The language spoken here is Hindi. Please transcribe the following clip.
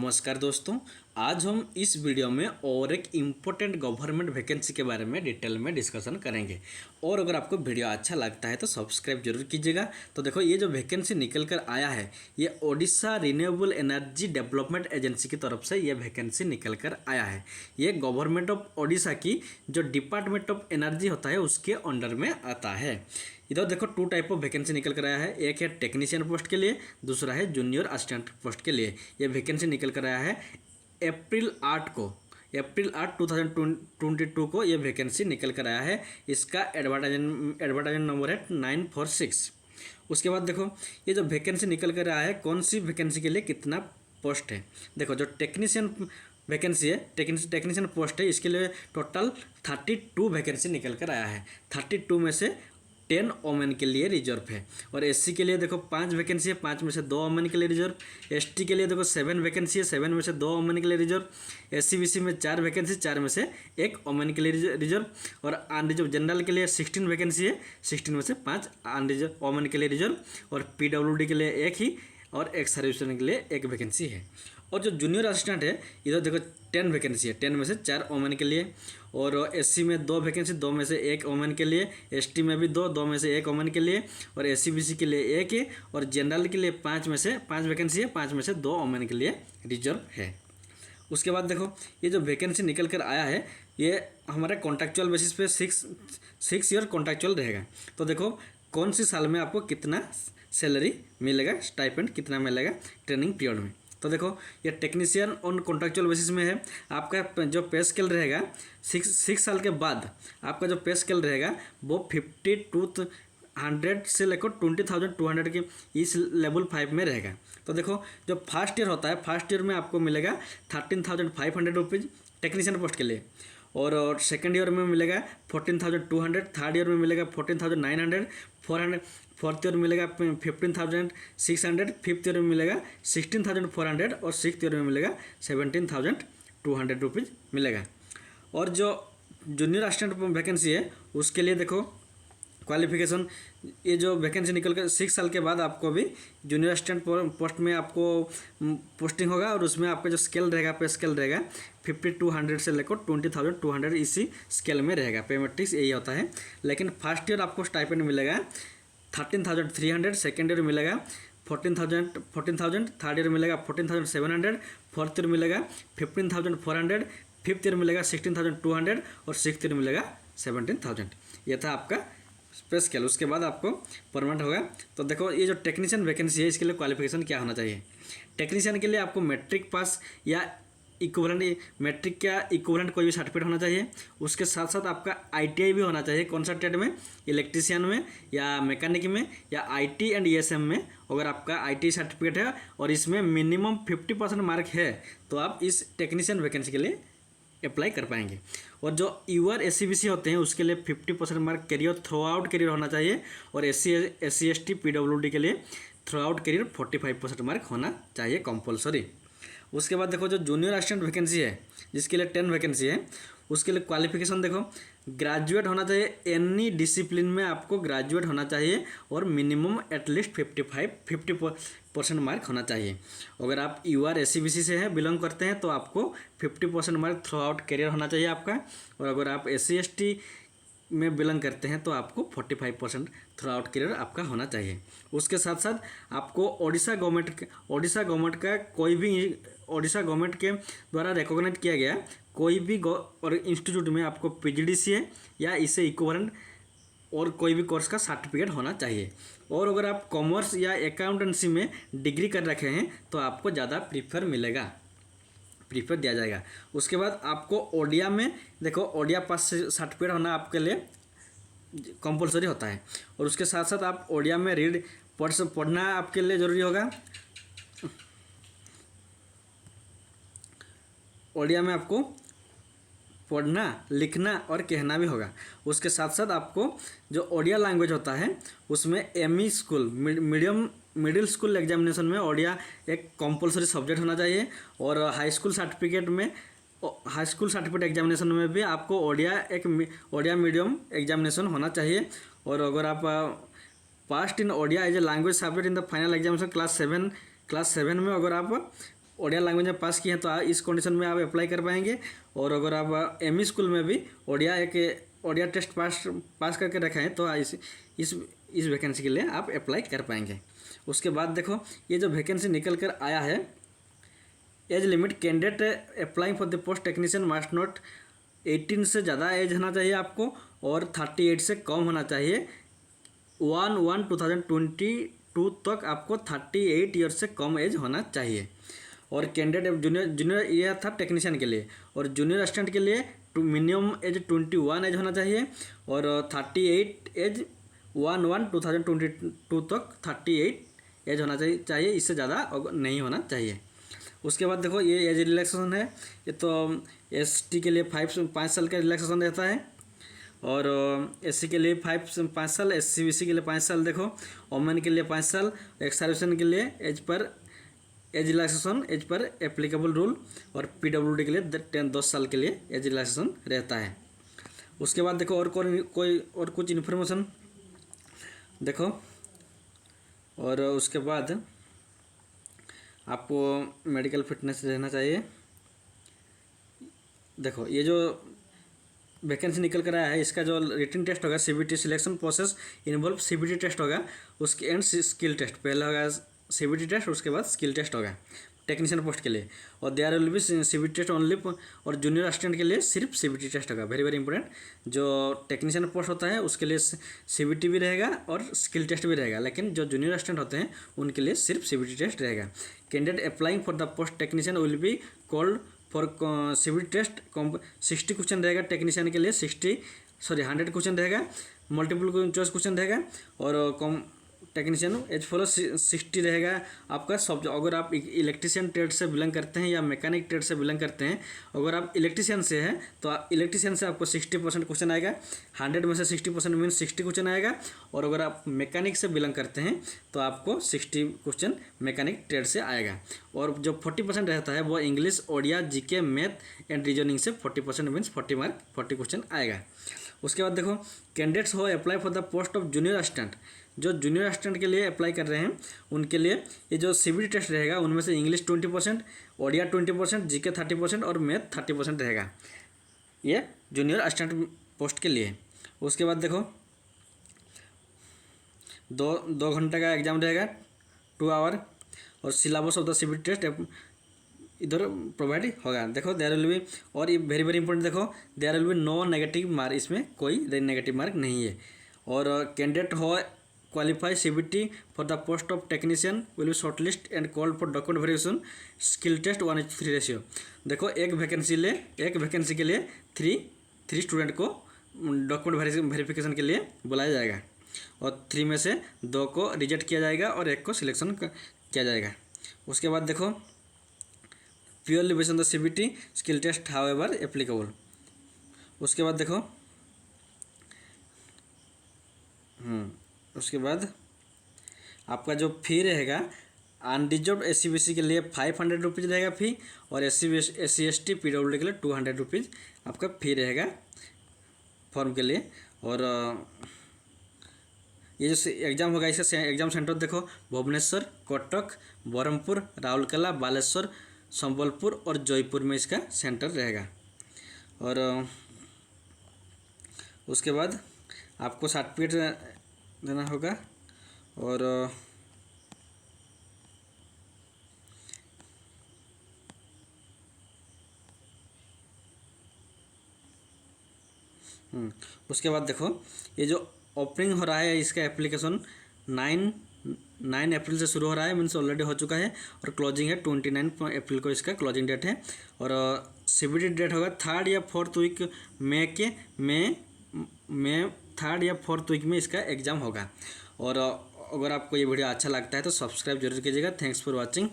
नमस्कार दोस्तों। आज हम इस वीडियो में और एक इम्पोर्टेंट गवर्नमेंट वैकेंसी के बारे में डिटेल में डिस्कशन करेंगे। और अगर आपको वीडियो अच्छा लगता है तो सब्सक्राइब जरूर कीजिएगा। तो देखो, ये जो वैकेंसी निकल कर आया है ये Odisha renewable energy development agency की तरफ से ये वैकेंसी निकल कर आया है। ये गवर्नमेंट ऑफ ओडिशा की जो डिपार्टमेंट ऑफ एनर्जी होता है उसके अंडर में आता है। इधर देखो, टू टाइप ऑफ वैकेंसी निकल कर आया है। एक है टेक्नीशियन पोस्ट के लिए, दूसरा है जूनियर असिस्टेंट पोस्ट के लिए। ये वैकेंसी निकल कर आया है अप्रैल 8 2022 को ये वैकेंसी निकल कर आया है। इसका एडवर्टाइजमेंट नंबर है 946। उसके बाद देखो, ये जो वैकेंसी निकल कर आया है कौन सी वैकेंसी के लिए कितना पोस्ट है। देखो, जो टेक्नीशियन वैकेंसी है, टेक्नीशियन पोस्ट है, इसके लिए टोटल 32 वैकेंसी निकल कर आया है। 32 में से 10 ओमेन के लिए रिजर्व है। और एससी के लिए देखो 5 वैकेंसी है, 5 में से 2 ओमेन के लिए रिजर्व। एसटी के लिए देखो 7 वैकेंसी है, 7 में से 2 ओमेन के लिए रिजर्व। एससी बीसी में 4 वैकेंसी, 4 में से 1 ओमेन के लिए रिजर्व। और अनरिजर्व जनरल के लिए 16 वैकेंसी है, 16 में से 5 अनरिजर्व ओमेन के लिए रिजर्व। और पीडब्ल्यूडी के लिए 1 ही और एक सर्विस के लिए 1 वैकेंसी है। और जो जूनियर असिस्टेंट है, इधर देखो 10 वैकेंसी है, 10 में से 4 ओमेन के लिए। और एससी में 2 वैकेंसी, 2 में से 1 ओमेन के लिए। एसटी में भी 2 में से 1 ओमेन के लिए। और एससी बीसी के लिए 1 है। और जनरल के लिए 5 में से 5 वैकेंसी है, 5 में से 2 ओमेन के लिए रिजर्व है। उसके बाद देखो, ये जो वैकेंसी निकल कर आया है ये हमारे कॉन्ट्रैक्चुअल बेसिस पे 6 ईयर कॉन्ट्रैक्चुअल रहेगा। तो देखो, कौन सी साल में आपको कितना सैलरी मिलेगा, स्टाइपेंड कितना मिलेगा ट्रेनिंग पीरियड में। तो देखो, ये टेक्नीशियन ऑन कॉन्ट्रैक्चुअल बेसिस में है। आपका जो पे स्केल रहेगा 6 साल के बाद आपका जो पे स्केल रहेगा वो 5200 से लेकर 20,200 के इस लेवल 5 में रहेगा। तो देखो, जो फर्स्ट ईयर होता है, फर्स्ट ईयर में आपको मिलेगा 13,500 रुपीज़ टेक्नीशियन पोस्ट के लिए। और सेकेंड ईयर में मिलेगा 14,200, थर्ड ईयर में मिलेगा 14,900, 4th ईयर में मिलेगा 15,600, फिफ्थ ईयर में मिलेगा 16,400 और सिक्स्थ ईयर में मिलेगा 17,200 रुपीज़ मिलेगा। और जो जूनियर असिस्टेंट वैकेंसी है उसके लिए देखो क्वालिफिकेशन, ये जो वैकेंसी निकल कर 6 साल के बाद आपको भी जूनियर असिस्टेंट पोस्ट में आपको पोस्टिंग होगा। और उसमें आपका जो स्केल रहेगा, पे स्केल रहेगा 5200 से लेकर 20,200 इसी स्केल में रहेगा। पे मैट्रिक्स यही होता है। लेकिन फर्स्ट ईयर आपको स्टाइपेंड मिलेगा 13,300, सेकेंड ईयर मिलेगा 14,000, थर्ड ईयर मिलेगा 14,700, फोर्थ ईयर मिलेगा 15,400, फिफ्थ ईयर मिलेगा 16,200 और सिक्स्थ ईयर मिलेगा 17,000। यह था आपका पे स्केल। उसके बाद आपको परमानेंट होगा। तो देखो, ये जो टेक्नीशियन वैकेंसी है इसके लिए क्वालिफिकेशन क्या होना चाहिए। टेक्नीशियन के लिए आपको मैट्रिक पास या इक्विवेलेंट, मैट्रिक का इक्विवेलेंट कोई भी सर्टिफिकेट होना चाहिए। उसके साथ साथ आपका आईटीआई भी होना चाहिए। कौन सा ट्रेड में, इलेक्ट्रीशियन में या मैकेनिक में या आईटी एंड ईएसएम में। अगर आपका आईटी सर्टिफिकेट है और इसमें मिनिमम 50% मार्क है तो आप इस टेक्नीशियन वैकेंसी के लिए अप्लाई कर पाएंगे। और जो यूआर एससीबीसी होते हैं उसके लिए 50% mark career through out career होना चाहिए। और एससी एसटी पीडब्ल्यूडी के लिए थ्रू आउट करियर 45% मार्क होना चाहिए कंपलसरी। उसके बाद देखो, जो जूनियर असिस्टेंट वैकेंसी है जिसके लिए 10 वैकेंसी है उसके लिए क्वालिफिकेशन देखो, ग्रेजुएट होना चाहिए। एनी डिसिप्लिन में आपको ग्रेजुएट होना चाहिए और मिनिमम एटलीस्ट 50% मार्क होना चाहिए। अगर आप यूआर एससीबीसी से हैं, बिलोंग करते हैं, तो आपको 50% मार्क थ्रू आउट करियर होना चाहिए आपका। और अगर आप एससी एसटी में बिलोंग करते हैं तो आपको 45% थ्रू आउट करियर आपका होना चाहिए। उसके साथ साथ आपको ओडिशा गवर्नमेंट का कोई भी, ओडिशा गवर्नमेंट के द्वारा रिकॉग्नाइज किया गया कोई भी और इंस्टीट्यूट में आपको पीजीडीसीए या इससे इक्विवेलेंट और कोई भी कोर्स का सर्टिफिकेट होना चाहिए। और अगर आप कॉमर्स या अकाउंटेंसी में डिग्री कर रखे हैं तो आपको ज़्यादा प्रीफर दिया जाएगा। उसके बाद आपको ओडिया में देखो, ओडिया पास सर्टिफिकेट होना आपके लिए कंपलसरी होता है। और उसके साथ साथ आप ओडिया में पढ़ना आपके लिए ज़रूरी होगा। ओडिया में आपको पढ़ना, लिखना और कहना भी होगा। उसके साथ साथ आपको जो ओडिया लैंग्वेज होता है उसमें ME school middle school examination में ओडिया एक कंपलसरी सब्जेक्ट होना चाहिए। और हाई स्कूल सर्टिफिकेट एग्जामिनेशन में भी आपको ओडिया मीडियम एग्जामिनेशन होना चाहिए। और अगर आप passed in Odia as a language subject in the final examination class 7 में अगर आप ओडिया लैंग्वेज में पास किए हैं तो इस कंडीशन में आप अप्लाई कर पाएंगे। और अगर आप एमई स्कूल में भी ओडिया टेस्ट पास करके रखे हैं तो इस वैकेंसी के लिए आप अप्लाई कर पाएंगे। उसके बाद देखो ये जो वैकेंसी निकल कर आया है, age limit candidate applying for the post technician must not 18 से ज़्यादा एज होना चाहिए आपको और 38 से कम होना चाहिए। 1/1/2022 तक आपको 38 ईयर से कम एज होना चाहिए। और कैंडिडेट जूनियर ये था टेक्नीशियन के लिए, और जूनियर असिस्टेंट के लिए मिनिमम एज 21 एज होना चाहिए और 38 एज 1/1/2022 तक 38 एज होना चाहिए, इससे ज़्यादा नहीं होना चाहिए। उसके बाद देखो ये एज रिलैक्सेशन है, ये तो एसटी के लिए 5 साल का रिलैक्सेशन रहता है और एससी के लिए 5 साल, एससी बीसी के लिए 5 साल। देखो वोमेन के लिए 5 साल, एक्स सर्विसमैन के लिए age relaxation as per applicable rule, और पीडब्ल्यूडी के लिए 10 साल के लिए एज रिलैक्सेशन रहता है। उसके बाद देखो और कुछ इन्फॉर्मेशन देखो, और उसके बाद आपको मेडिकल फिटनेस रहना चाहिए। देखो ये जो वैकेंसी निकल कर आया है, इसका जो रिटन टेस्ट होगा CBT selection process involve CBT test होगा, उसके एंड स्किल टेस्ट। पहले होगा सीबीटी टेस्ट, उसके बाद स्किल टेस्ट होगा टेक्नीशियन पोस्ट के लिए, और there will be CBT test only. और जूनियर असिस्टेंट के लिए सिर्फ सीबीटी टेस्ट होगा। वेरी वेरी इंपॉर्टेंट, जो टेक्नीशियन पोस्ट होता है उसके लिए सीबीटी भी रहेगा और स्किल टेस्ट भी रहेगा, लेकिन जो जूनियर असिस्टेंट होते हैं उनके लिए सिर्फ सीबीटी टेस्ट रहेगा। Candidate applying for the post technician will be called for CBT test. 60 question रहेगा टेक्नीशियन के लिए, 100 क्वेश्चन रहेगा, मल्टीपल चॉइस क्वेश्चन रहेगा, और टेक्नीशियन एज फॉलो 60 रहेगा आपका सब। अगर आप इलेक्ट्रिशियन ट्रेड से बिलोंग करते हैं या मैकेनिक ट्रेड से बिलोंग करते हैं, अगर आप इलेक्ट्रिशियन से हैं तो इलेक्ट्रिशियन से आपको 60% क्वेश्चन आएगा, 100 में से 60% मीन्स 60 क्वेश्चन आएगा। और अगर आप मैकेनिक से बिलोंग करते हैं तो आपको 60 क्वेश्चन मैकेनिक ट्रेड से आएगा। और जो 40% रहता है वो English, Odia, GK, math and reasoning से 40% मीन्स 40 मार्क 40 क्वेश्चन आएगा। उसके बाद देखो कैंडिडेट्स हो apply for the post of junior assistant. जो जूनियर असिस्टेंट के लिए अप्लाई कर रहे हैं उनके लिए ये जो सीबीटी टेस्ट रहेगा उनमें से इंग्लिश 20%, ओडिया 20%, जीके 30% और मैथ 30% रहेगा, ये जूनियर असिस्टेंट पोस्ट के लिए। उसके बाद देखो 2 घंटे का एग्जाम रहेगा, 2 आवर, और syllabus of the CBT test इधर प्रोवाइड होगा। देखो देयर विल बी, और ये वेरी वेरी इंपॉर्टेंट, देखो there will be no negative mark, इसमें कोई नेगेटिव मार्क नहीं है। और candidate who qualify CBT for the post of technician will be shortlist and called for document verification skill test 1:3 ratio. देखो एक वैकेंसी के लिए 3 स्टूडेंट को डॉक्यूमेंट वेरिफिकेशन के लिए बुलाया जाएगा, और 3 में से 2 को रिजेक्ट किया जाएगा और 1 को सिलेक्शन किया जाएगा। उसके बाद देखो purely based on the CBT skill test however applicable. उसके बाद देखो उसके बाद आपका जो फी रहेगा अनरिजर्व एससी बीसी के लिए 500 रुपीज़ रहेगा फ़ी, और SC ST PWD के लिए 200 रुपीज़ आपका फ़ी रहेगा फॉर्म के लिए। और ये जो एग्ज़ाम होगा इसका एग्ज़ाम सेंटर देखो भुवनेश्वर, कटक, बरहमपुर, राउरकेला, बालेश्वर, संबलपुर और जयपुर में इसका सेंटर रहेगा। और उसके बाद आपको सर्टिफिकेट देना होगा, और उसके बाद देखो ये जो ओपनिंग हो रहा है इसका एप्लीकेशन 9 अप्रैल से शुरू हो रहा है, मीन्स ऑलरेडी हो चुका है, और क्लोजिंग है 29 अप्रैल को इसका क्लोजिंग डेट है। और सीबीटी डेट होगा 3rd या 4th वीक में 3rd या 4th वीक में इसका एग्ज़ाम होगा। और अगर आपको ये वीडियो अच्छा लगता है तो सब्सक्राइब जरूर कीजिएगा। Thanks for watching.